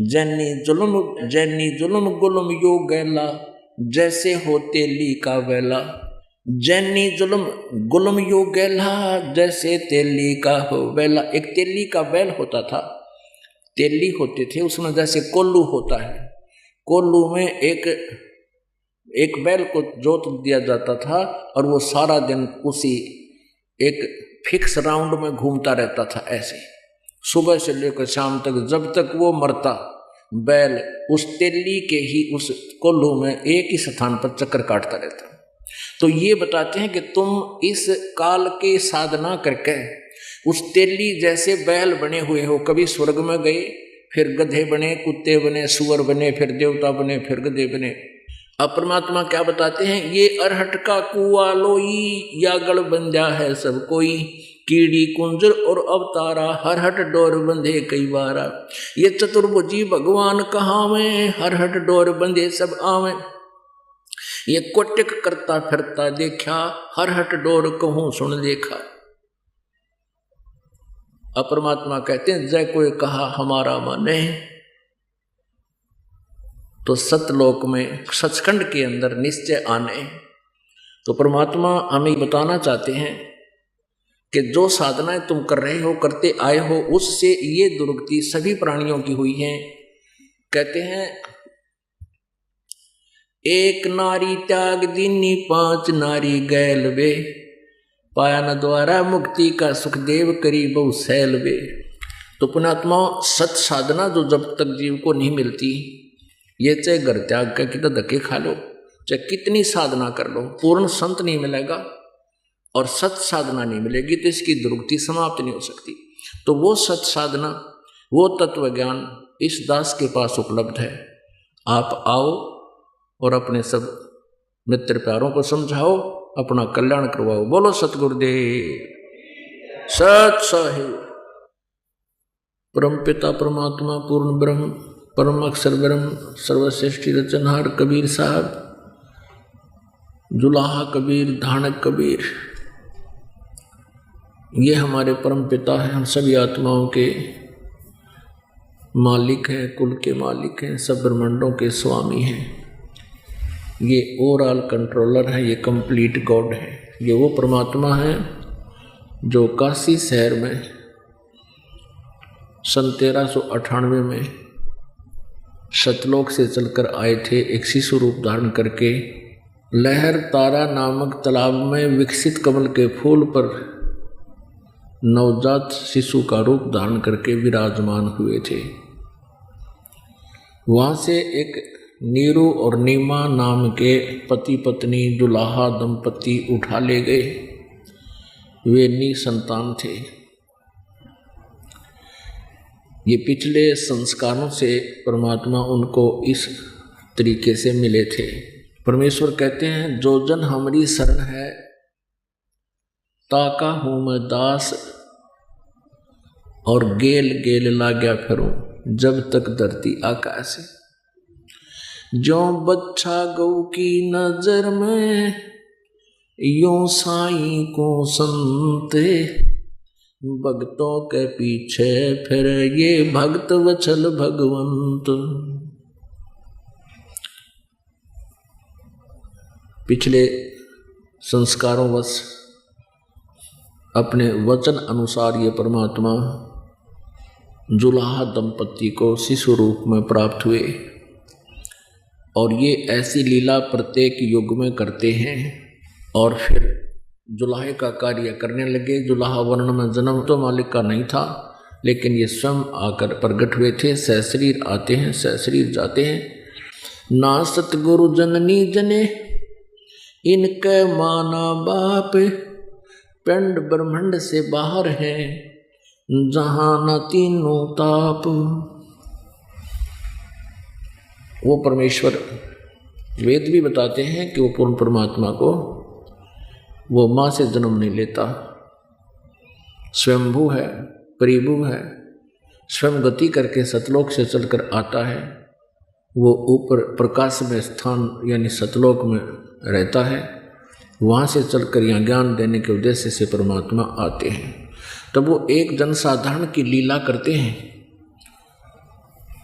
जैनी जुल्म गुलम यो गैला, जैसे हो तेली का वेला। जैनी जुल्म गुलम यो गैला, जैसे तेली का हो वेला। एक तेली का बैल होता था, तेली होते थे उसमें, जैसे कोल्लू होता है, कोल्लू में एक बैल को जोत दिया जाता था और वो सारा दिन उसी एक फिक्स राउंड में घूमता रहता था। ऐसे सुबह से लेकर शाम तक, जब तक वो मरता बैल उस तेली के ही उस कोल्लू में एक ही स्थान पर चक्कर काटता रहता। तो ये बताते हैं कि तुम इस काल की साधना करके उस तेली जैसे बैल बने हुए हो। कभी स्वर्ग में गए, फिर गधे बने, कुत्ते बने, सुअर बने, फिर देवता बने, फिर गधे बने। अब परमात्मा क्या बताते हैं, ये अरहट का कुआ लोई, या गढ़ बंजा है सब कोई। कीड़ी कुंजर और अवतारा, हरहट डोर बंधे कई बारा। ये चतुर्भुजी भगवान कहाँ में, हरहट डोर बंधे सब आवे। ये कोटिक करता फिरता देखा, हरहट डोर कहूं सुन देखा। अपरमात्मा कहते हैं, जय कोई कहा हमारा माने। तो सतलोक में सचखंड के अंदर निश्चय आने। तो परमात्मा हमें बताना चाहते हैं कि जो साधनाएं तुम कर रहे हो, करते आए हो, उससे ये दुर्गति सभी प्राणियों की हुई है। कहते हैं, एक नारी त्याग दीनी, 5 नारी गैल वे। पाया न द्वारा मुक्ति का सुखदेव, करी बहु सैल वे। तो पुण्यात्मा, सत साधना जो जब तक जीव को नहीं मिलती, ये चाहे घर त्याग का कितना धक्के खा लो, चाहे कितनी साधना कर लो, पूर्ण संत नहीं मिलेगा और सत साधना नहीं मिलेगी तो इसकी दुर्गति समाप्त नहीं हो सकती। तो वो सत साधना, वो तत्व ज्ञान इस दास के पास उपलब्ध है। आप आओ और अपने सब मित्र प्यारों को समझाओ, अपना कल्याण करवाओ। बोलो सतगुरुदेव सत साहिब। परम पिता परमात्मा पूर्ण ब्रह्म परम अक्षर ब्रह्म सर्वश्रेष्ठी रचनहार कबीर साहब, जुलाहा कबीर, धानक कबीर, ये हमारे परम पिता हैं। हम सभी आत्माओं के मालिक हैं, कुल के मालिक हैं, सब ब्रह्मांडों के स्वामी हैं। ये ओवरऑल कंट्रोलर है, ये कंप्लीट गॉड है। ये वो परमात्मा है जो काशी शहर में सन 1398 में सतलोक से चलकर आए थे, एक शिशु रूप धारण करके। लहर तारा नामक तालाब में विकसित कमल के फूल पर नवजात शिशु का रूप धारण करके विराजमान हुए थे। वहाँ से एक नीरू और नीमा नाम के पति पत्नी दुल्हा दंपति उठा ले गए। वे निसंतान थे। ये पिछले संस्कारों से परमात्मा उनको इस तरीके से मिले थे। परमेश्वर कहते हैं, जो जन हमारी शरण है, ताका हूँ मैं दास, और गेल गेल लाग्या फिरूं, जब तक धरती आकाश। जो बच्चा गऊ की नजर में, यूं साईं को संते, भक्तों के पीछे फिर ये भक्त वत्सल भगवंत। पिछले संस्कारों वश अपने वचन अनुसार ये परमात्मा जुलाहा दंपति को शिशु रूप में प्राप्त हुए और ये ऐसी लीला प्रत्येक युग में करते हैं। और फिर जुलाहे का कार्य करने लगे। जुलाहा वर्ण में जन्म तो मालिक का नहीं था, लेकिन ये स्वयं आकर प्रगट हुए थे। सहशरीर आते हैं, सहशरीर जाते हैं। ना सतगुरु जननी जने, इनके माना बाप, पिंड ब्रह्मांड से बाहर है, जहाँ न तीनों ताप। वो परमेश्वर, वेद भी बताते हैं कि वो पूर्ण परमात्मा को, वो माँ से जन्म नहीं लेता, स्वयंभू है, परिभू है, स्वयं गति करके सतलोक से चलकर आता है। वो ऊपर प्रकाश में स्थान यानी सतलोक में रहता है, वहाँ से चलकर यहाँ ज्ञान देने के उद्देश्य से परमात्मा आते हैं। तब वो एक जनसाधारण की लीला करते हैं।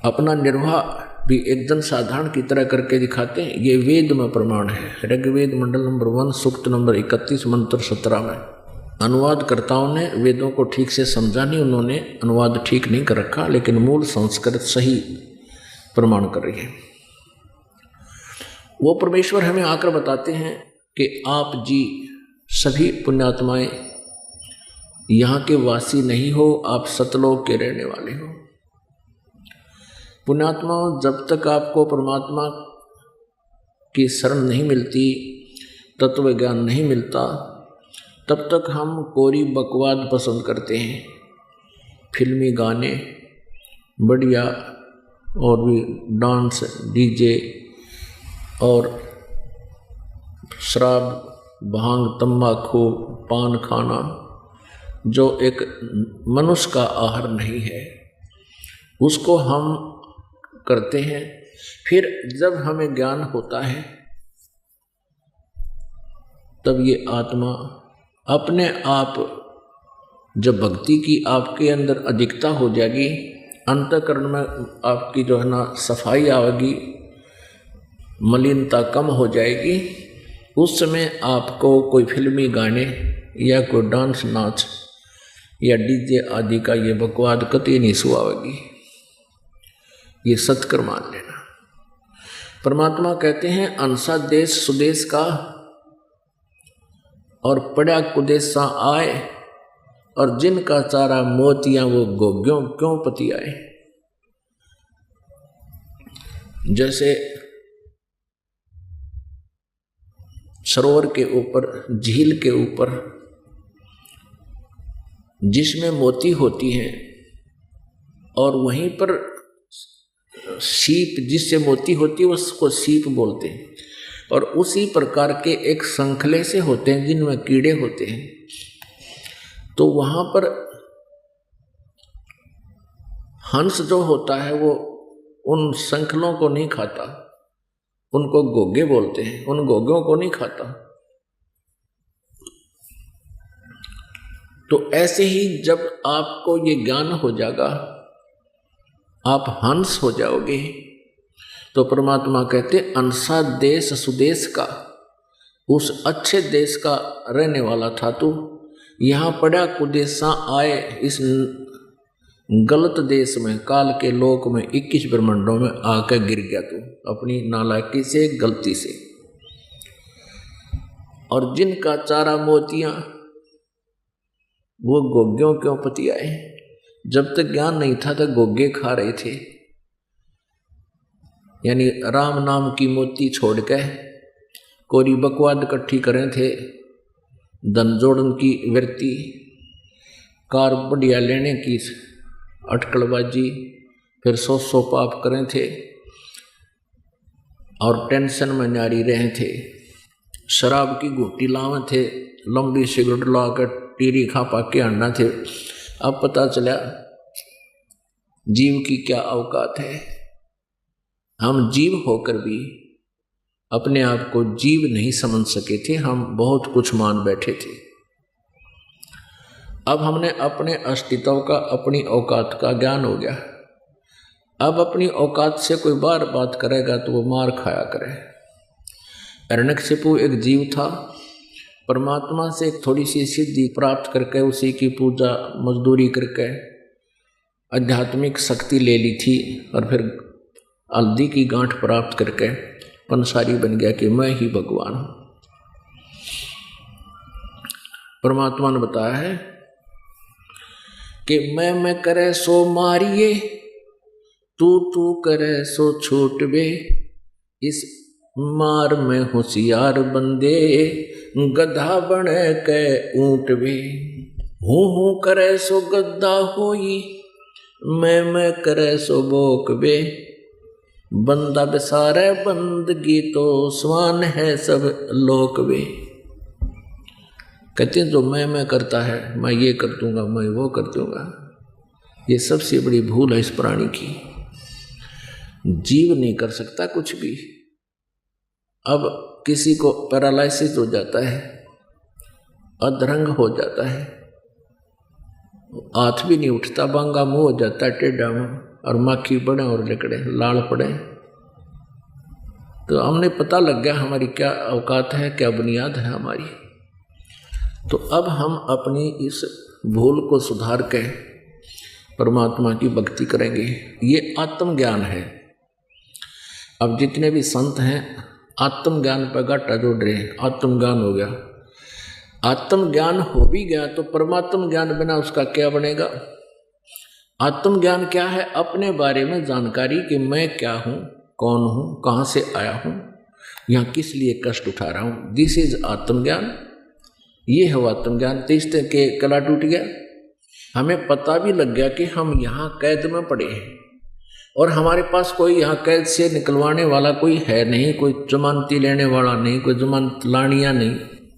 अपना निर्वाह भी एक जन साधारण की तरह करके दिखाते हैं। ये वेद में प्रमाण है। ऋग्वेद मंडल नंबर 1 सूक्त नंबर 31 मंत्र 17 में। अनुवादकर्ताओं ने वेदों को ठीक से समझा नहीं, उन्होंने अनुवाद ठीक नहीं कर रखा, लेकिन मूल संस्कृत सही प्रमाण कर रही है। वो परमेश्वर हमें आकर बताते हैं कि आप जी सभी पुण्यात्माएं यहाँ के वासी नहीं हो, आप सतलोक के रहने वाले हो। पुण्यात्माओं, जब तक आपको परमात्मा की शरण नहीं मिलती, तत्व ज्ञान नहीं मिलता, तब तक हम कोरी बकवाद पसंद करते हैं। फिल्मी गाने बढ़िया, और भी डांस, डीजे और शराब, भांग, तंबाकू, पान खाना, जो एक मनुष्य का आहार नहीं है, उसको हम करते हैं। फिर जब हमें ज्ञान होता है तब ये आत्मा अपने आप, जब भक्ति की आपके अंदर अधिकता हो जाएगी, अंतःकरण में आपकी जो है ना सफाई आएगी, मलिनता कम हो जाएगी, उस समय आपको कोई फिल्मी गाने या कोई डांस नाच या डीजे आदि का ये बकवाद कतई नहीं सुहावेगी। ये सत्कर मान लेना। परमात्मा कहते हैं अंसा देश सुदेश का, और पड़ा कुदेशा आए, और जिनका चारा मोतियां वो गोग्यों क्यों पति आए। जैसे सरोवर के ऊपर, झील के ऊपर जिसमें मोती होती हैं, और वहीं पर सीप जिससे मोती होती है उसको सीप बोलते हैं, और उसी प्रकार के एक संखले से होते हैं जिनमें कीड़े होते हैं। तो वहाँ पर हंस जो होता है वो उन संखलों को नहीं खाता, उनको गोगे बोलते हैं, उन गोगों को नहीं खाता। तो ऐसे ही जब आपको ये ज्ञान हो जाएगा, आप हंस हो जाओगे, तो परमात्मा कहते अंसा देश सुदेश का, उस अच्छे देश का रहने वाला था तू, यहाँ पड़ा कुदेशा आए, इस गलत देश में, काल के लोक में, 21 ब्रह्मांडों में आकर गिर गया तू अपनी नालायकी से, गलती से। और जिनका चारा मोतियां वो गोग्यों क्यों पति आए। जब तक ज्ञान नहीं था तक गोगे खा रहे थे, यानी राम नाम की मोती छोड़ के कोरी बकवाद इकट्ठी करें थे, धन जोड़न की वृत्ति, कार बढ़िया लेने की अटकलबाजी, फिर सौ पाप करें थे, और टेंशन में नारी रहे थे, शराब की घूटी लावे थे, लंबी सिगरेट ला कर टीरी खा पाके आना थे। अब पता चला जीव की क्या औकात है। हम जीव होकर भी अपने आप को जीव नहीं समझ सके थे, हम बहुत कुछ मान बैठे थे। अब हमने अपने अस्तित्व का, अपनी औकात का ज्ञान हो गया। अब अपनी औकात से कोई बार बात करेगा तो वो मार खाया करे। हिरण्यकशिपु एक जीव था, परमात्मा से थोड़ी सी सिद्धि प्राप्त करके, उसी की पूजा मजदूरी करके आध्यात्मिक शक्ति ले ली थी, और फिर हल्दी की गांठ प्राप्त करके पंसारी बन गया कि मैं ही भगवान हूं। परमात्मा ने बताया है कि मैं करे सो मारिए, तू करे सो छूट बे, इस मार में होशियार बंदे, गधा बने के ऊंट बे। हूँ करे सो गद्दा होई, मैं करे सो बोक बे, बंदा बेसारे बंदगी तो स्वान है सब लोक बे। कहते हैं जो मैं करता है, मैं ये कर दूंगा, मैं वो कर दूंगा, ये सबसे बड़ी भूल है इस प्राणी की। जीव नहीं कर सकता कुछ भी। अब किसी को पैरालिसिस हो जाता है, अधरंग हो जाता है, हाथ भी नहीं उठता, बांगा मुंह हो जाता है, टेढ़ा मुंह, और माखी पड़े और लकड़े लाल पड़े। तो हमने पता लग गया हमारी क्या औकात है, क्या बुनियाद है हमारी। तो अब हम अपनी इस भूल को सुधार के परमात्मा की भक्ति करेंगे। ये आत्मज्ञान है। अब जितने भी संत हैं आत्मज्ञान पर घाटा जोड़ रहे हैं। आत्मज्ञान हो गया, आत्मज्ञान हो भी गया तो परमात्म ज्ञान बिना उसका क्या बनेगा। आत्मज्ञान क्या है? अपने बारे में जानकारी कि मैं क्या हूँ, कौन हूँ, कहाँ से आया हूँ, यहाँ किस लिए कष्ट उठा रहा हूँ। दिस इज आत्मज्ञान। ये है आत्मज्ञान। तीसरे के कला टूट गया। हमें पता भी लग गया कि हम यहाँ कैद में पड़े हैं और हमारे पास कोई यहाँ कैद से निकलवाने वाला कोई है नहीं, कोई जमानती लेने वाला नहीं, कोई जमानत लानिया नहीं,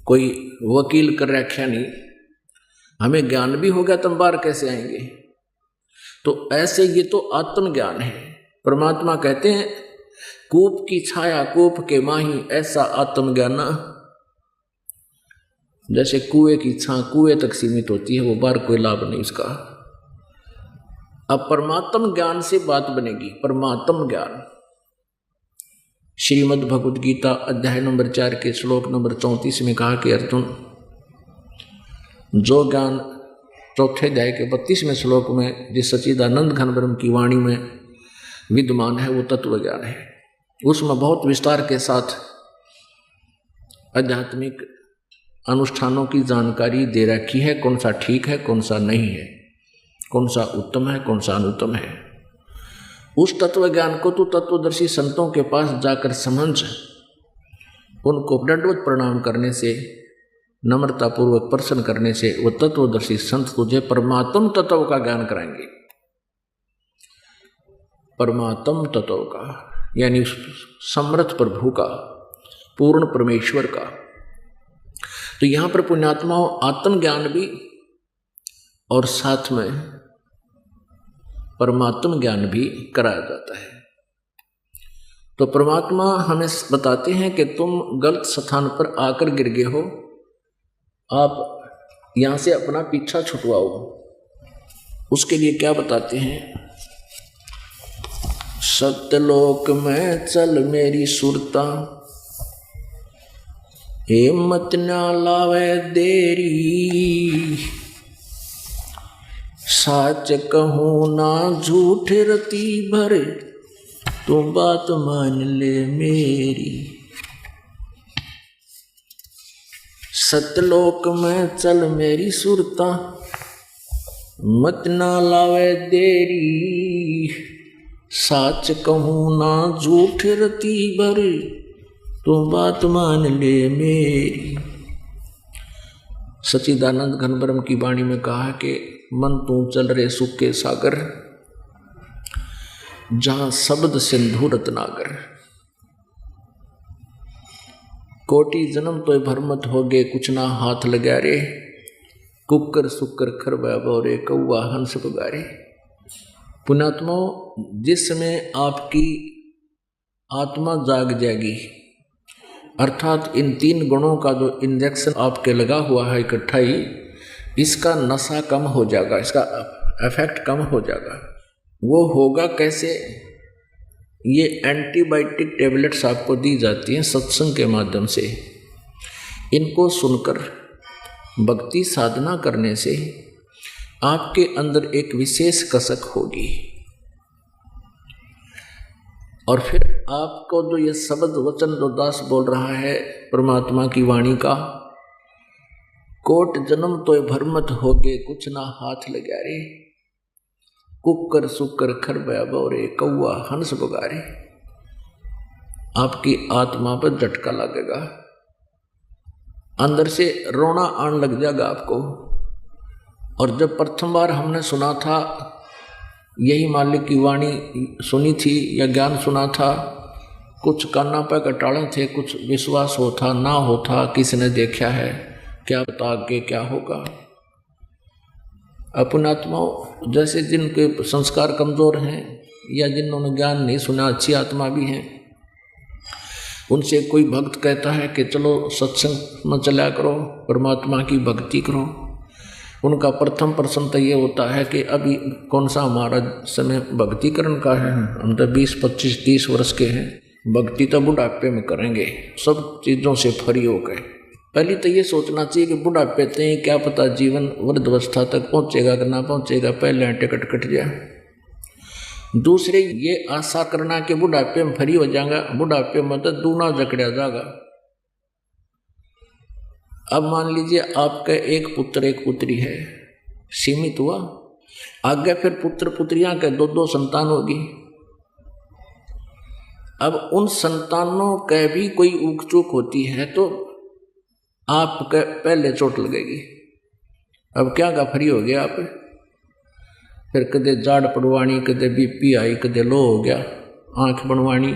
कोई वकील कर रखा नहीं। हमें ज्ञान भी हो गया तो हम बाहर कैसे आएंगे। तो ऐसे ये तो आत्मज्ञान है। परमात्मा कहते हैं कूप की छाया कूप के माही, ऐसा आत्मज्ञान। जैसे कुएं की छां कुएं तक सीमित होती है, वो बाहर कोई लाभ नहीं उसका। अब परमात्म ज्ञान से बात बनेगी। परमात्म ज्ञान श्रीमद् भगवद गीता अध्याय नंबर 4 के श्लोक नंबर 34 में कहा कि अर्जुन, जो ज्ञान चौथे अध्याय के 32वें श्लोक में जिस सच्चिदानंद घन ब्रह्म की वाणी में विद्यमान है वो तत्व ज्ञान है। उसमें बहुत विस्तार के साथ आध्यात्मिक अनुष्ठानों की जानकारी दे रखी है, कौन सा ठीक है, कौन सा नहीं है, कौन सा उत्तम है, कौन सा अनुत्तम है। उस तत्व ज्ञान को तो तत्वदर्शी संतों के पास जाकर समझ, उनको दंडवत प्रणाम करने से, नम्रतापूर्वक प्रश्न करने से वो तत्वदर्शी संत तुझे परमात्म तत्व का ज्ञान कराएंगे। परमात्म तत्व का यानी समर्थ प्रभु का, पूर्ण परमेश्वर का। तो यहाँ पर पुण्यात्माओं आत्मज्ञान भी और साथ में परमात्म ज्ञान भी कराया जाता है। तो परमात्मा हमें बताते हैं कि तुम गलत स्थान पर आकर गिर गए हो, आप यहाँ से अपना पीछा छुटवाओ। उसके लिए क्या बताते हैं? सत्यलोक में चल मेरी सुरता, हिम्मत ना लावे देरी, साच कहूँ ना झूठ रती भर, तू बात मान ले मेरी। सतलोक में चल मेरी सुरता, मत ना लावे देरी, साच कहूँ ना झूठ रती भर, तू बात मान ले मेरी। सच्चिदानंद घन ब्रह्म की वाणी में कहा कि मन तू चल रे सुख के सागर, जहां शब्द सिंधु रत्नागर। कोटि जन्म तो भरमत हो गए, कुछ ना हाथ लगा रे, कुकर सुकर खरबा बोरे, कौआ हंस पुगारे। पुण्यात्मा, जिस समय आपकी आत्मा जाग जाएगी, अर्थात इन 3 गुणों का जो इंजेक्शन आपके लगा हुआ है इकट्ठा ही, इसका नशा कम हो जाएगा, इसका इफेक्ट कम हो जाएगा। वो होगा कैसे? ये एंटीबायोटिक टेबलेट्स आपको दी जाती हैं सत्संग के माध्यम से। इनको सुनकर भक्ति साधना करने से आपके अंदर एक विशेष कसक होगी और फिर आपको जो ये शब्द वचन जो दास बोल रहा है परमात्मा की वाणी का, कोट जन्म तो भरमत होगे, कुछ ना हाथ लगा रे, कुकर सुकर खरबा बोरे, कौआ हंस पुगारे। आपकी आत्मा पर झटका लगेगा, अंदर से रोना आने लग जाएगा आपको। और जब प्रथम बार हमने सुना था, यही मालिक की वाणी सुनी थी या ज्ञान सुना था, कुछ काना पे कटाड़े थे, कुछ विश्वास होता ना होता, किसने देखा है, क्या पता आगे क्या होगा। अपनात्माओं, जैसे जिनके संस्कार कमज़ोर हैं या जिन्होंने ज्ञान नहीं सुना, अच्छी आत्मा भी हैं, उनसे कोई भक्त कहता है कि चलो सत्संग में चला करो, परमात्मा की भक्ति करो, उनका प्रथम प्रश्न तो ये होता है कि अभी कौन सा हमारा समय भक्तिकरण का है, हम तो 20, 25, 30 वर्ष के हैं, भक्ति तो बुढ़ापे में करेंगे, सब चीज़ों से फ्री हो गए। पहले तो ये सोचना चाहिए कि बुढ़ापे तक क्या पता जीवन वृद्धावस्था तक पहुँचेगा कि ना पहुँचेगा, पहले टिकट कट जाए। दूसरे ये आशा करना कि बुढ़ापे में फ्री हो जाएगा, बुढ़ापे में तो दूना जकड़ा जाएगा। अब मान लीजिए आपका एक पुत्र एक पुत्री है, सीमित हुआ, आगे फिर पुत्र पुत्रियां के 2-2 संतान होगी। अब उन संतानों के भी कोई ऊक चूक होती है तो आपके पहले चोट लगेगी। अब क्या का फ्री हो गया आप, फिर कदे जाड़ पड़वानी, कदे बीपी आई, कदे लो हो गया, आँख बनवानी,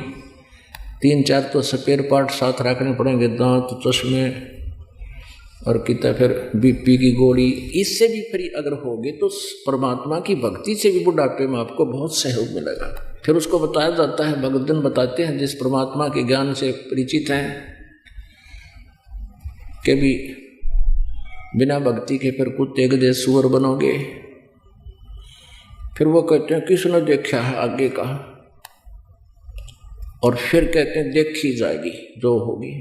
3-4 तो स्पेयर पार्ट साथ रखने पड़ेंगे, दांत, चश्मे और कितना फिर बीपी की गोली। इससे भी फ्री अगर होगे तो परमात्मा की भक्ति से भी बुढ़ापे में आपको बहुत सहयोग मिलेगा। फिर उसको बताया जाता है, भगवद्गीता बताते हैं जिस परमात्मा के ज्ञान से परिचित हैं कि भी बिना भक्ति के फिर कुत्ते गधे सूअर बनोगे। फिर वो कहते हैं किसने देखा है आगे का, और फिर कहते हैं देखी जाएगी जो होगी।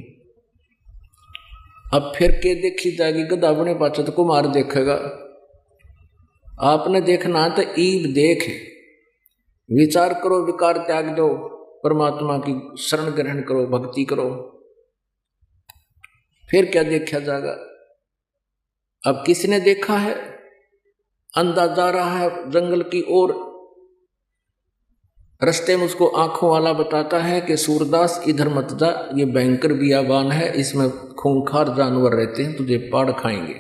अब फिर के देखी जाएगी, गधा बने पाचा तो कुमार देखेगा। आपने देखना है तो ईब देख, विचार करो, विकार त्याग दो, परमात्मा की शरण ग्रहण करो, भक्ति करो, फिर क्या देखा जाएगा। अब किसने देखा है, अंधा जा रहा है जंगल की ओर, रास्ते में उसको आंखों वाला बताता है कि सूरदास इधर मत जा, ये भयंकर बियाबान है, इसमें खूंखार जानवर रहते हैं, तुझे पाड़ खाएंगे।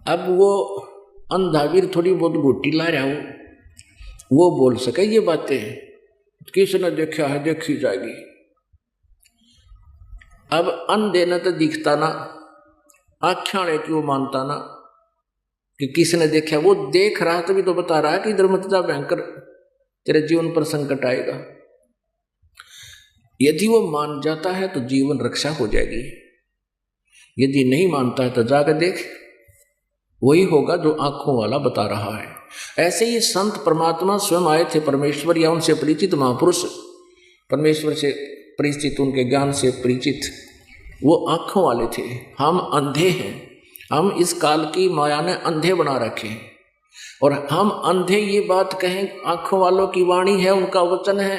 अब वो अंधावीर थोड़ी बहुत गोटी ला रहा हो, वो बोल सके ये बातें, किसने देखा है देखी जाएगी। अब अंधे न तो दिखता ना, आख्याने की वो मानता ना कि किसने देखा, वो देख रहा तभी तो बता रहा है कि इधर मत जा, भयंकर तेरे जीवन पर संकट आएगा। यदि वो मान जाता है तो जीवन रक्षा हो जाएगी, यदि नहीं मानता है तो जाकर देख, वही होगा जो आंखों वाला बता रहा है। ऐसे ही संत परमात्मा स्वयं आए थे, परमेश्वर या उनसे परिचित महापुरुष, परमेश्वर से परिचित, उनके ज्ञान से परिचित, वो आंखों वाले थे। हम अंधे हैं, हम इस काल की माया ने अंधे बना रखे हैं, और हम अंधे ये बात कहें, आंखों वालों की वाणी है, उनका वचन है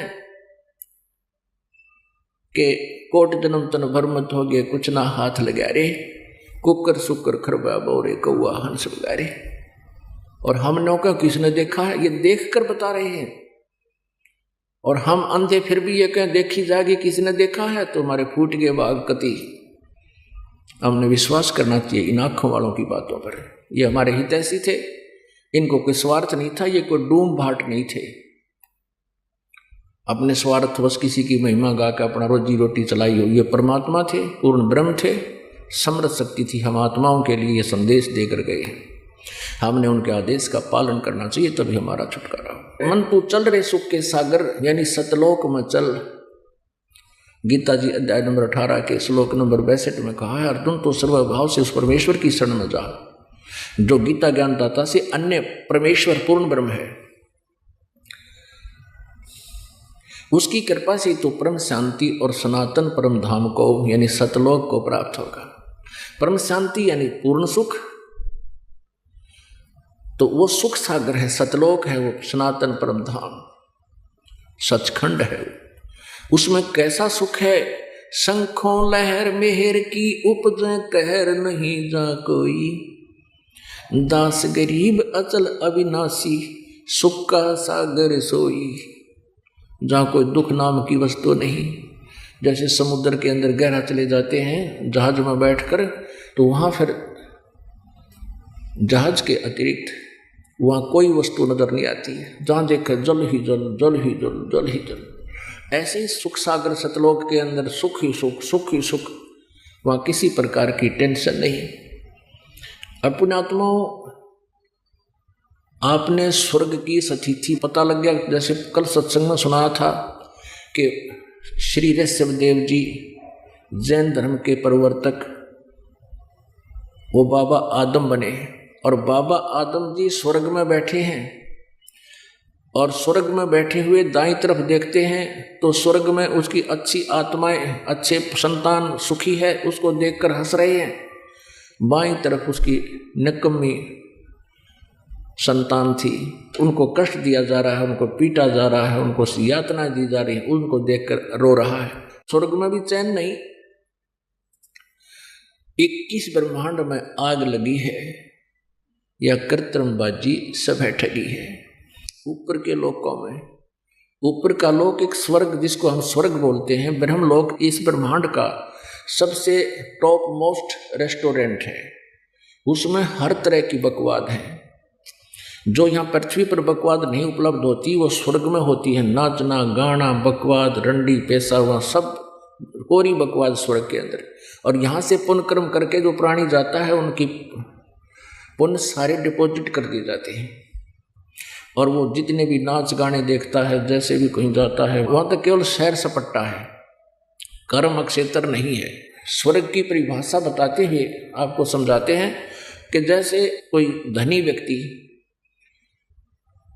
कि कोट जन्म तन भर मत हो गए, कुछ ना हाथ लगा रे, कुकर सुकर खरबा बोरे कौआ हंस बगारे। और हमने का किसने देखा है, ये देख कर बता रहे हैं, और हम अंधे फिर भी ये कहें देखी जाएगी, किसने देखा है, तो हमारे फूट गए बाग कति। हमने विश्वास करना चाहिए इन आंखों वालों की बातों पर। ये हमारे हितैषी थे, इनको कोई स्वार्थ नहीं था, ये कोई डूम भाट नहीं थे, अपने स्वार्थवश किसी की महिमा गा के अपना रोजी रोटी चलाई हो। ये परमात्मा थे, पूर्ण ब्रह्म थे, समृद्ध शक्ति थी, हम आत्माओं के लिए ये संदेश देकर गए। हमने उनके आदेश का पालन करना चाहिए, तभी हमारा छुटकारा हो। मन तू चल रे सुख के सागर, यानी सतलोक में चल। गीता जी अध्याय नंबर 18 के श्लोक नंबर 62 में कहा है, अर्जुन तो सर्वभाव से उस परमेश्वर की शरण में जा जो गीता ज्ञानदाता से अन्य परमेश्वर पूर्ण ब्रह्म है। उसकी कृपा से तो परम शांति और सनातन परम धाम को यानी सतलोक को प्राप्त होगा। परम शांति यानी पूर्ण सुख, तो वो सुख सागर है, सतलोक है, वो सनातन परम धाम सचखंड है। उसमें कैसा सुख है, शंखों लहर मेहर की उपज कहर नहीं जा कोई, दास गरीब अचल अविनाशी सुख का सागर सोई। जहाँ कोई दुख नाम की वस्तु नहीं, जैसे समुद्र के अंदर गहरा चले जाते हैं जहाज में बैठकर, तो वहाँ फिर जहाज के अतिरिक्त वहाँ कोई वस्तु नजर नहीं आती है, जहाँ देखे जल ही जल, जल ही जल, जल ही जल। ऐसे ही सुख सागर सतलोक के अंदर सुख ही सुख, सुख ही सुख, वहाँ किसी प्रकार की टेंशन नहीं। पुण्यात्माओं, आपने स्वर्ग की सतिथि पता लग गया। जैसे कल सत्संग में सुनाया था कि श्री ऋषभदेव जी जैन धर्म के प्रवर्तक, वो बाबा आदम बने और बाबा आदम जी स्वर्ग में बैठे हैं और स्वर्ग में बैठे हुए दाईं तरफ देखते हैं तो स्वर्ग में उसकी अच्छी आत्माएं, अच्छे संतान सुखी है, उसको देखकर हंस रहे हैं। बाईं तरफ उसकी निकम्मी संतान थी, उनको कष्ट दिया जा रहा है, उनको पीटा जा रहा है, उनको यातना दी जा रही है, उनको देखकर रो रहा है। स्वर्ग में भी चैन नहीं। 21 ब्रह्मांड में आग लगी है, यह कृत्रिमबाजी सब है, ठगी है। ऊपर के लोकों में, ऊपर का लोक एक स्वर्ग जिसको हम स्वर्ग बोलते हैं, ब्रह्मलोक इस ब्रह्मांड का सबसे टॉप मोस्ट रेस्टोरेंट है। उसमें हर तरह की बकवाद है। जो यहाँ पृथ्वी पर बकवाद नहीं उपलब्ध होती वो स्वर्ग में होती है। नाचना गाना बकवाद रंडी पैसा हुआ सब कोरी बकवाद स्वर्ग के अंदर। और यहाँ से पुण्य कर्म करके जो प्राणी जाता है उनकी पुण्य सारे डिपॉजिट कर दिए जाते हैं। और वो जितने भी नाच गाने देखता है, जैसे भी कहीं जाता है, वहाँ तक केवल सैर सपट्टा है, कर्म क्षेत्र नहीं है। स्वर्ग की परिभाषा बताते हुए आपको समझाते हैं कि जैसे कोई धनी व्यक्ति,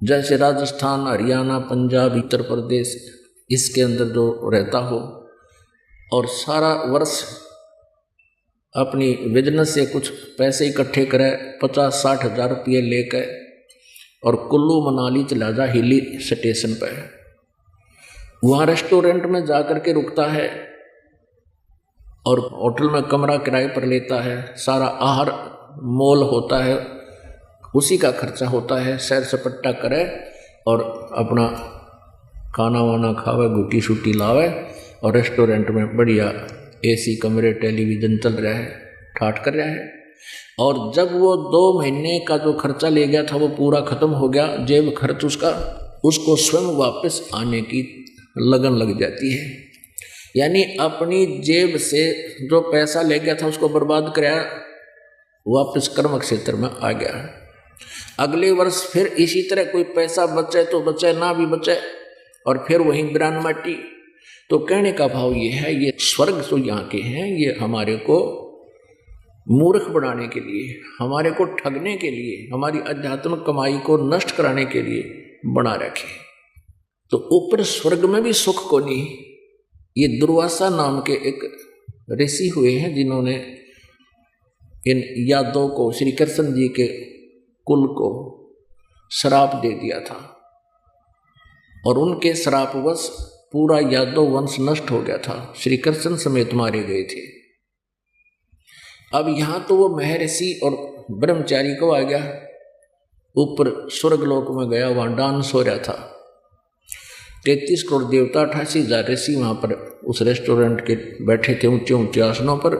जैसे राजस्थान, हरियाणा, पंजाब, उत्तर प्रदेश इसके अंदर जो रहता हो और सारा वर्ष अपनी बिजनेस से कुछ पैसे इकट्ठे करे, 50-60 हज़ार रुपये लेकर और कुल्लू मनाली चला जा हिली स्टेशन पर, वहाँ रेस्टोरेंट में जा कर के रुकता है और होटल में कमरा किराए पर लेता है, सारा आहार मोल होता है, उसी का खर्चा होता है, सैर सपट्टा करे और अपना खाना वाना खावे, गुटी शूटी लावे और रेस्टोरेंट में बढ़िया एसी कमरे, टेलीविज़न चल रहा है, ठाठ कर रहा है। और जब वो 2 महीने का जो खर्चा ले गया था वो पूरा खत्म हो गया, जेब खर्च उसका, उसको स्वयं वापस आने की लगन लग जाती है। यानी अपनी जेब से जो पैसा ले गया था उसको बर्बाद कराया, वापस कर्म क्षेत्र में आ गया। अगले वर्ष फिर इसी तरह कोई पैसा बचे तो बचे, ना भी बचे और फिर वहीं बिरान माटी। तो कहने का भाव ये है, ये स्वर्ग जो यहाँ के हैं ये हमारे को मूर्ख बनाने के लिए, हमारे को ठगने के लिए, हमारी आध्यात्मिक कमाई को नष्ट कराने के लिए बना रखे। तो ऊपर स्वर्ग में भी सुख को नहीं। ये दुर्वासा नाम के एक ऋषि हुए हैं जिन्होंने इन यादवों को, श्री कृष्ण जी के कुल को श्राप दे दिया था और उनके श्रापवश पूरा यादव वंश नष्ट हो गया था, श्री कृष्ण समेत मारे गए थे। अब यहाँ तो वो महर्षि और ब्रह्मचारी को आ गया, ऊपर स्वर्गलोक में गया, वहाँ डांस हो रहा था। 33 करोड़ देवता, 88,000 ऋषि वहाँ पर उस रेस्टोरेंट के बैठे थे ऊंचे ऊंचे आसनों पर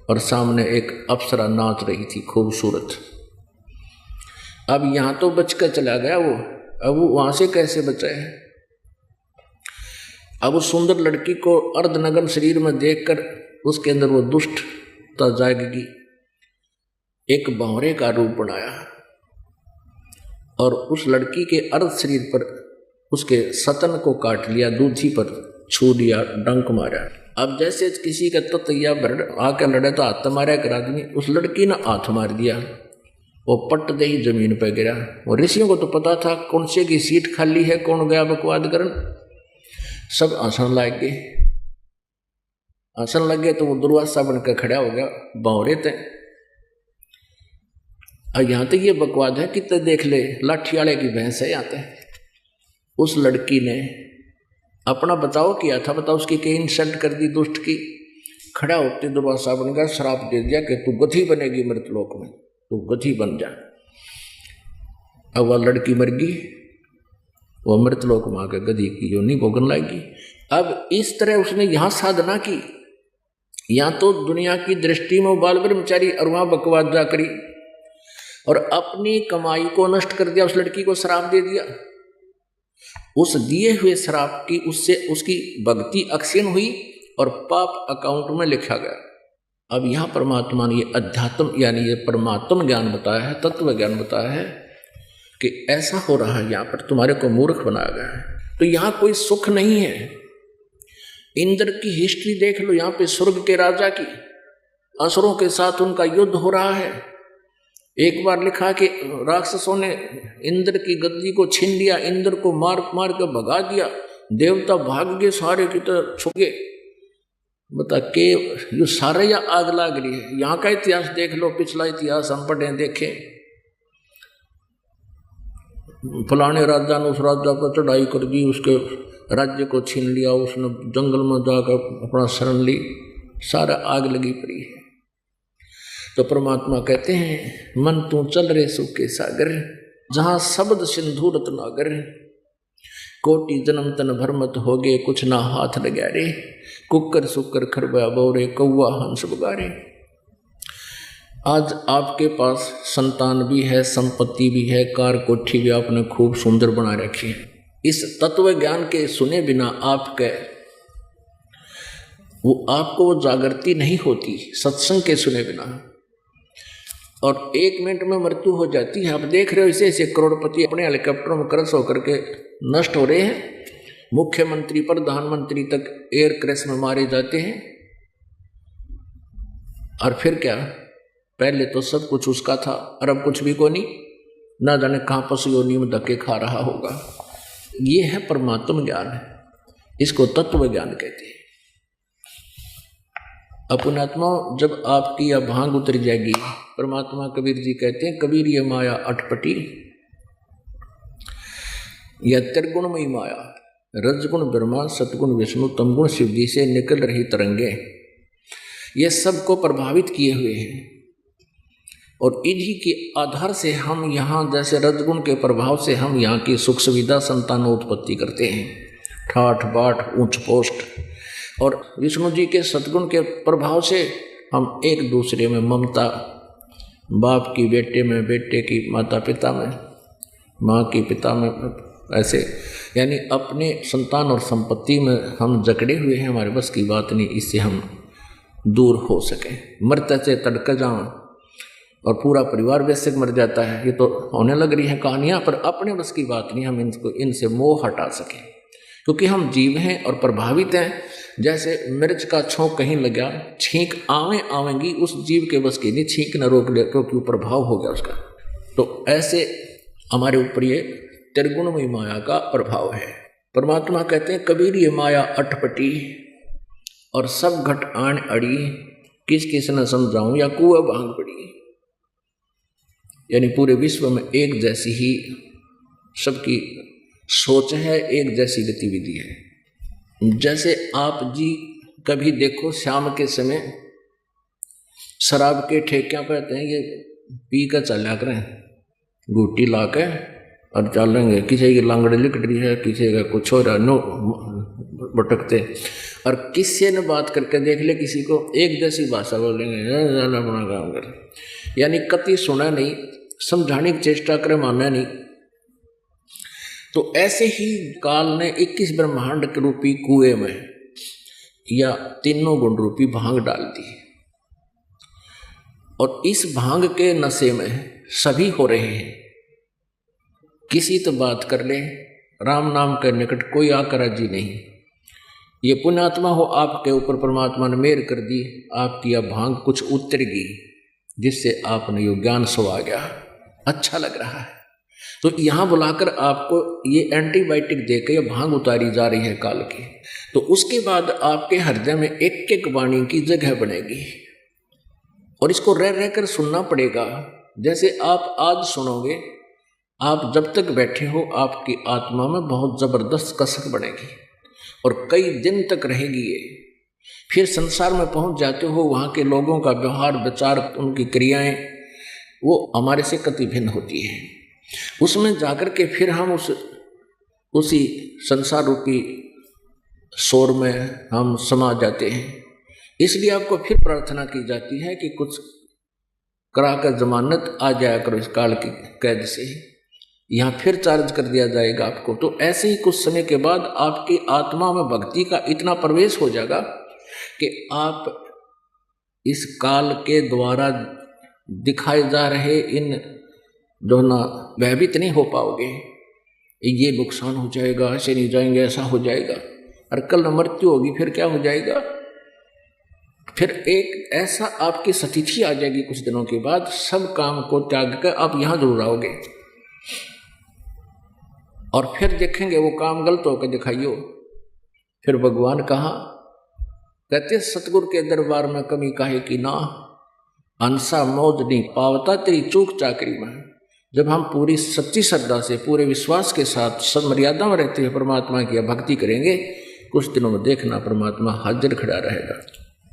और सामने एक अप्सरा नाच रही थी खूबसूरत। अब यहाँ तो बच कर चला गया वो, अब वो वहाँ से कैसे बचा है? अब उस सुंदर लड़की को अर्धनग्न शरीर में देखकर उसके अंदर वो दुष्टता जागेगी। एक भंवरे का रूप बनाया और उस लड़की के अर्ध शरीर पर उसके सतन को काट लिया, दूधी पर छू दिया, डंक मारा। अब जैसे किसी का ततैया भर आकर लड़े तो हाथ मारा एक आदमी, उस लड़की ने हाथ मार दिया, वो पट दे ही जमीन पर गिरा। और ऋषियों को तो पता था कौन से की सीट खाली है, कौन गया बकवाद करन। सब आसन लग गए, आसन लग गए तो वो दुर्वासा बनकर खड़ा हो गया, बावरे थे। और यहाँ तक ये बकवाद है कि तो देख ले, लाठी वाले की भैंस है यहाँ तक। उस लड़की ने अपना बचाव किया था, बताओ उसकी कई इंसल्ट कर दी दुष्ट की। खड़ा होते दुर्वासा बन गया, श्राप दे दिया कि तू गधी बनेगी मृतलोक में, तू गधी बन जा। अब वह लड़की मर गई, वह मृतलोक में आकर गधी की योनि भोगन लागी। अब इस तरह उसने यहाँ साधना की, यहाँ तो दुनिया की दृष्टि में बाल ब्रह्मचारी और वहाँ बकवाद जा करी और अपनी कमाई को नष्ट कर दिया। उस लड़की को श्राप दे दिया, उस दिए हुए श्राप की उससे उसकी भक्ति अक्षीण हुई और पाप अकाउंट में लिखा गया। अब यहाँ परमात्मा ने ये अध्यात्म यानी ये परमात्म ज्ञान बताया है, तत्व ज्ञान बताया है कि ऐसा हो रहा है, यहाँ पर तुम्हारे को मूर्ख बनाया गया है। तो यहाँ कोई सुख नहीं है। इंद्र की हिस्ट्री देख लो, यहाँ पे स्वर्ग के राजा की, असुरों के साथ उनका युद्ध हो रहा है। एक बार लिखा कि राक्षसों ने इंद्र की गद्दी को छीन लिया, इंद्र को मार मार कर भगा दिया, देवता भाग गए, सारे की तरह छुप गए। बता के ये सारा या आग लाग रही है। यहाँ का इतिहास देख लो, पिछला इतिहास हम पढ़े देखें, फलाने राजा ने उस राजा पर चढ़ाई कर दी, उसके राज्य को छीन लिया, उसने जंगल में जाकर अपना शरण ली, सारा आग लगी पड़ी है। तो परमात्मा कहते हैं मन तू चल रे सुख के सागर, जहाँ शब्द सिंधु रत्नागर, कोटि जन्म तन भरमत हो गए, कुछ ना हाथ लगा रे, कुकर सुकर खरबा बोरे, कौआ हंस बगारे। आज आपके पास संतान भी है, संपत्ति भी है, कार कोठी भी आपने खूब सुंदर बना रखी है। इस तत्व ज्ञान के सुने बिना आपको वो जागृति नहीं होती, सत्संग के सुने बिना। और एक मिनट में मृत्यु हो जाती है। आप देख रहे हो ऐसे ऐसे करोड़पति अपने हेलीकॉप्टरों में क्रश होकर के नष्ट हो रहे हैं, मुख्यमंत्री प्रधानमंत्री तक एयर क्रैश में मारे जाते हैं। और फिर क्या, पहले तो सब कुछ उसका था और अब कुछ भी को नहीं, ना जाने कहाँ पशु योनि में धक्के खा रहा होगा। ये है परमात्म ज्ञान, है इसको तत्व ज्ञान कहते हैं। अपनात्मा जब आपकी यह भांग उतर जाएगी, परमात्मा कबीर जी कहते हैं कबीर ये माया अटपटी, यह त्रिगुणमयी माया, रजगुण ब्रह्मा, सतगुण विष्णु, तमगुण शिव जी से निकल रही तरंगे, ये सबको प्रभावित किए हुए हैं। और इन्हीं के आधार से हम यहाँ, जैसे रजगुण के प्रभाव से हम यहाँ की सुख सुविधा संतानोत्पत्ति करते हैं, ठाठ बाट ऊंच पोस्ट। और विष्णु जी के सद्गुण के प्रभाव से हम एक दूसरे में ममता, बाप की बेटे में, बेटे की माता पिता में, माँ की पिता में, ऐसे यानी अपने संतान और संपत्ति में हम जकड़े हुए हैं। हमारे बस की बात नहीं, इससे हम दूर हो सकें। मरते से तड़क जाऊँ और पूरा परिवार वैसे मर जाता है, ये तो होने लग रही है कहानियाँ, पर अपने बस की बात नहीं हम इनसे मोह हटा सकें, क्योंकि हम जीव हैं और प्रभावित हैं। जैसे मिर्च का छोंक कहीं लगा, छींक आवेंगी, उस जीव के बस की नहीं, छींक न रोक ले क्योंकि प्रभाव हो गया उसका। तो ऐसे हमारे ऊपर ये त्रिगुणमयी माया का प्रभाव है। परमात्मा कहते हैं कबीर ये माया अटपटी और सब घट आन अड़ी, किस किस न समझाऊं या कुआ भांग पड़ी। यानी पूरे विश्व में एक जैसी ही सबकी सोच है, एक जैसी गतिविधि है। जैसे आप जी कभी देखो शाम के समय शराब के ठेकियां पे आते हैं, ये पी कर चला करें, घूटी ला के और चलेंगे, किसी की लांगड़ी लिकट रही है, किसी का कुछ हो रहा, नो भटकते। और किसी ने बात करके देख ले, किसी को एक जैसी भाषा बोलेंगे, अपना काम कर, यानी कति सुना नहीं, समझाने की चेष्टा करे, माना नहीं। तो ऐसे ही काल ने 21 ब्रह्मांड के रूपी कुएं में या तीनों गुण रूपी भांग डाल दी, और इस भांग के नशे में सभी हो रहे हैं। किसी तो बात कर ले, राम नाम के निकट कोई आकर राजी नहीं। ये पुण्यात्मा हो, आपके ऊपर परमात्मा ने मेहर कर दी, आपकी यह भांग कुछ उतरेगी, जिससे आपने यो ज्ञान सो आ गया, अच्छा लग रहा है। तो यहाँ बुलाकर आपको ये एंटीबायोटिक देकर ये भांग उतारी जा रही है काल की। तो उसके बाद आपके हृदय में एक एक वाणी की जगह बनेगी, और इसको रह रह कर सुनना पड़ेगा। जैसे आप आज सुनोगे, आप जब तक बैठे हो आपकी आत्मा में बहुत जबरदस्त कसक बनेगी और कई दिन तक रहेगी ये। फिर संसार में पहुंच जाते हो, वहाँ के लोगों का व्यवहार, विचार, उनकी क्रियाएं वो हमारे से कति भिन्न होती है। उसमें जाकर के फिर हम उसी संसार रूपी शोर में हम समा जाते हैं। इसलिए आपको फिर प्रार्थना की जाती है कि कुछ कराकर जमानत आ जाया करो इस काल की कैद से, यहाँ फिर चार्ज कर दिया जाएगा आपको। तो ऐसे ही कुछ समय के बाद आपकी आत्मा में भक्ति का इतना प्रवेश हो जाएगा कि आप इस काल के द्वारा दिखाए जा रहे इन जो ना भयभीत नहीं हो पाओगे, ये नुकसान हो जाएगा, ऐसे नहीं जाएंगे, ऐसा हो जाएगा, और कल मृत्यु होगी, फिर क्या हो जाएगा, फिर एक ऐसा आपकी सतिथि आ जाएगी कुछ दिनों के बाद, सब काम को त्याग कर आप यहां जरूर आओगे और फिर देखेंगे वो काम गलत होकर दिखाइयो। फिर भगवान कहा, कहते सतगुरु के दरबार में कमी काहे की ना, अंसा मौज नहीं पावता तेरी चूक चाकरी में। जब हम पूरी सच्ची श्रद्धा से पूरे विश्वास के साथ सब मर्यादा में रहते हुए परमात्मा की भक्ति करेंगे, कुछ दिनों में देखना परमात्मा हाजिर खड़ा रहेगा।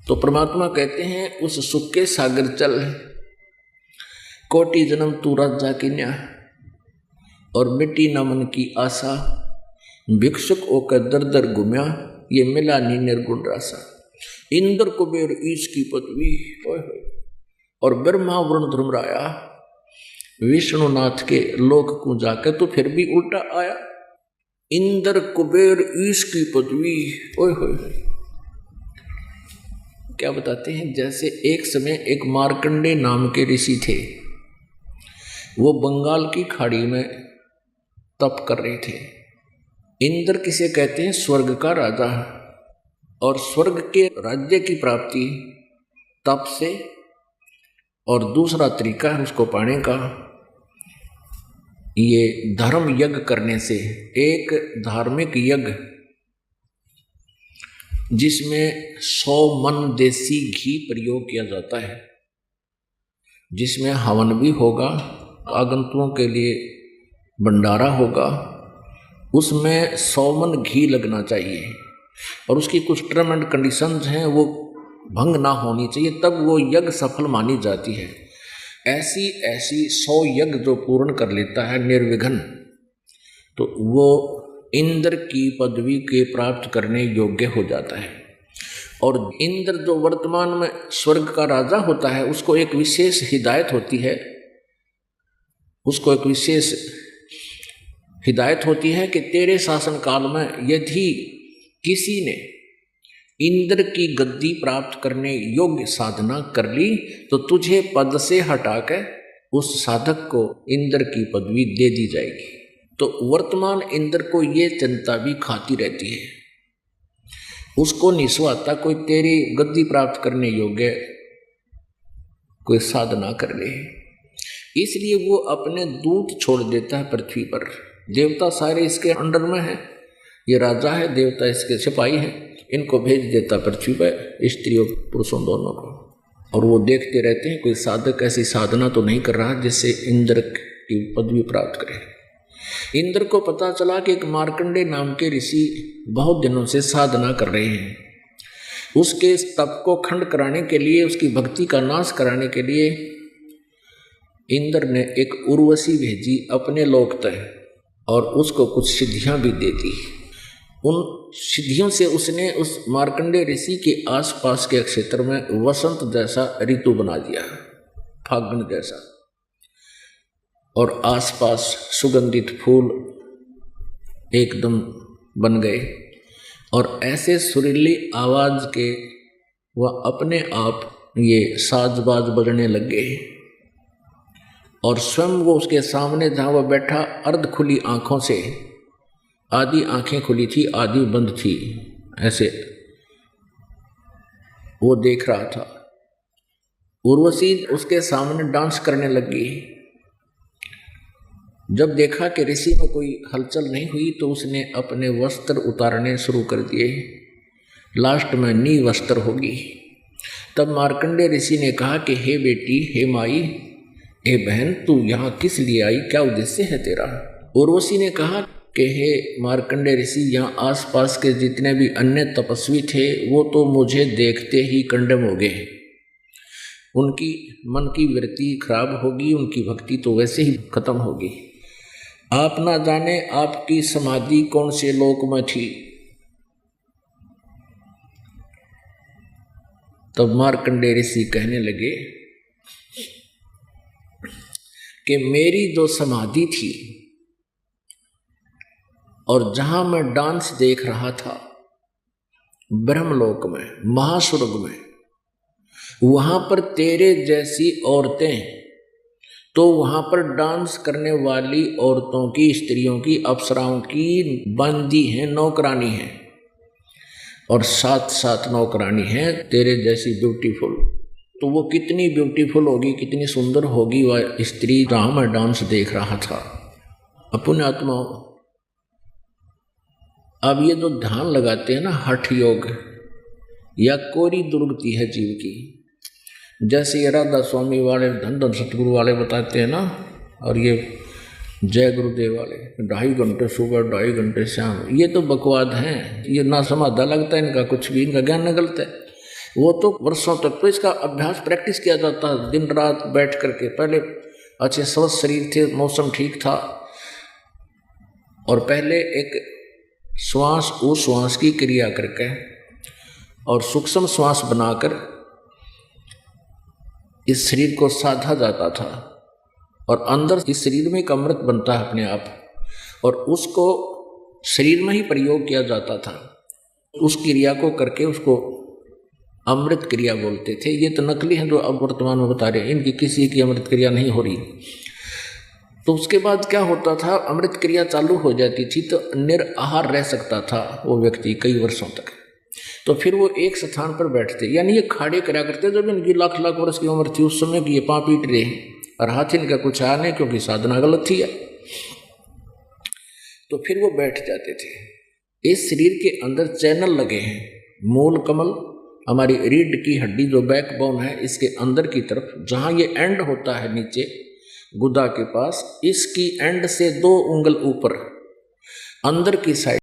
तो परमात्मा कहते हैं उस सुख के सागर चल, कोटि जन्म तू राजा की न्या, और मिट्टी न मन की आशा, भिक्षुक होकर दर दर घुम्या, ये मिला नी निर्गुण रासा। इंद्र कुबेर ईश की पदवी, और ब्रह्मा वरुण धर्मराया, विष्णुनाथ के लोक को जाकर तो फिर भी उल्टा आया। इंद्र कुबेर ईश की पदवी, ओए होए। क्या बताते हैं, जैसे एक समय एक मार्कंडे नाम के ऋषि थे, वो बंगाल की खाड़ी में तप कर रहे थे। इंद्र किसे कहते हैं, स्वर्ग का राजा, और स्वर्ग के राज्य की प्राप्ति तप से, और दूसरा तरीका है उसको पाने का ये धर्म यज्ञ करने से। एक धार्मिक यज्ञ जिसमें 100 मन देसी घी प्रयोग किया जाता है, जिसमें हवन भी होगा, आगंतुकों के लिए भंडारा होगा, उसमें 100 मन घी लगना चाहिए, और उसकी कुछ टर्म एंड कंडीशंस हैं, वो भंग ना होनी चाहिए, तब वो यज्ञ सफल मानी जाती है। ऐसी 100 यज्ञ जो पूर्ण कर लेता है निर्विघ्न, तो वो इंद्र की पदवी के प्राप्त करने योग्य हो जाता है। और इंद्र जो वर्तमान में स्वर्ग का राजा होता है, उसको एक विशेष हिदायत होती है, उसको एक विशेष हिदायत होती है कि तेरे शासन काल में यदि किसी ने इंद्र की गद्दी प्राप्त करने योग्य साधना कर ली, तो तुझे पद से हटाकर उस साधक को इंद्र की पदवी दे दी जाएगी। तो वर्तमान इंद्र को ये चिंता भी खाती रहती है, उसको नहीं सुहाता कोई तेरी गद्दी प्राप्त करने योग्य कोई साधना कर ले, इसलिए वो अपने दूत छोड़ देता है पृथ्वी पर। देवता सारे इसके अंडर में हैं, ये राजा है, देवता इसके सिपाही हैं, इनको भेज देता पृथ्वी पर, स्त्रियों पुरुषों दोनों को, और वो देखते रहते हैं कोई साधक ऐसी साधना तो नहीं कर रहा जिससे इंद्र की पदवी प्राप्त करे। इंद्र को पता चला कि एक मार्कंडे नाम के ऋषि बहुत दिनों से साधना कर रहे हैं, उसके तप को खंड कराने के लिए, उसकी भक्ति का नाश कराने के लिए इंद्र ने एक उर्वशी भेजी अपने लोक तक, और उसको कुछ सिद्धियां भी दे दी। उन सिद्धियों से उसने उस मार्कंडे ऋषि के आसपास के क्षेत्र में वसंत जैसा ऋतु बना दिया, फागुन जैसा, और आसपास सुगंधित फूल एकदम बन गए, और ऐसे सुरीली आवाज के वह अपने आप ये साजबाज बजने लग गए, और स्वयं वो उसके सामने जहाँ वह बैठा अर्ध खुली आंखों से, आधी आंखें खुली थी आधी बंद थी, ऐसे वो देख रहा था। उर्वशी उसके सामने डांस करने लगी। जब देखा कि ऋषि में कोई हलचल नहीं हुई, तो उसने अपने वस्त्र उतारने शुरू कर दिए, लास्ट में नी वस्त्र होगी। तब मार्कंडे ऋषि ने कहा कि हे बेटी, हे माई, हे बहन, तू यहाँ किस लिए आई, क्या उद्देश्य है तेरा? उर्वशी ने कहा कि हे मार्कंडे ऋषि, यहाँ आसपास के जितने भी अन्य तपस्वी थे वो तो मुझे देखते ही कंडम हो गए, उनकी मन की वृत्ति खराब होगी, उनकी भक्ति तो वैसे ही खत्म होगी। आप ना जाने आपकी समाधि कौन से लोक में थी। तब मार्कंडे ऋषि कहने लगे कि मेरी जो समाधि थी और जहां मैं डांस देख रहा था ब्रह्मलोक में, महास्वर्ग में, वहां पर तेरे जैसी औरतें, तो वहां पर डांस करने वाली औरतों की, स्त्रियों की, अप्सराओं की बंदी हैं, नौकरानी हैं, और 7 नौकरानी हैं तेरे जैसी ब्यूटीफुल। तो वो कितनी ब्यूटीफुल होगी, कितनी सुंदर होगी वह स्त्री। राम डांस देख रहा था। अपने आत्मा, अब ये जो ध्यान लगाते हैं ना, हठ योग या कोरी दुर्गति है जीव की, जैसे ये राधा स्वामी वाले, धन धन सतगुरु वाले बताते हैं ना, और ये जय गुरुदेव वाले 2.5 घंटे सुबह 2.5 घंटे शाम, ये तो बकवाद हैं। ये ना समाधा लगता है इनका कुछ भी, इनका ज्ञान निकलता है। वो तो वर्षों तक तो इसका अभ्यास प्रैक्टिस किया जाता है, दिन रात बैठ करके। पहले अच्छे स्वस्थ शरीर थे, मौसम ठीक था, और पहले एक श्वास उश्वास की क्रिया करके और सूक्ष्म श्वास बनाकर इस शरीर को साधा जाता था, और अंदर इस शरीर में एक अमृत बनता है अपने आप, और उसको शरीर में ही प्रयोग किया जाता था। उस क्रिया को करके उसको अमृत क्रिया बोलते थे। ये तो नकली हैं जो अब वर्तमान में बता रहे हैं, इनकी किसी की अमृत क्रिया नहीं हो रही। तो उसके बाद क्या होता था, अमृत क्रिया चालू हो जाती थी तो निराहार रह सकता था वो व्यक्ति कई वर्षों तक। तो फिर वो एक स्थान पर बैठते, यानी ये खाड़े करा करते। जब इनकी लाख लाख वर्ष की उम्र थी उस समय की, ये पाँव पीट रहे और हाथ इनका कुछ आया नहीं, क्योंकि साधना गलत थी। तो फिर वो बैठ जाते थे। इस शरीर के अंदर चैनल लगे हैं, मूल कमल, हमारी रीढ़ की हड्डी जो बैकबोन है, इसके अंदर की तरफ जहाँ ये एंड होता है नीचे गुदा के पास, इसकी एंड से 2 उंगल ऊपर अंदर की साइड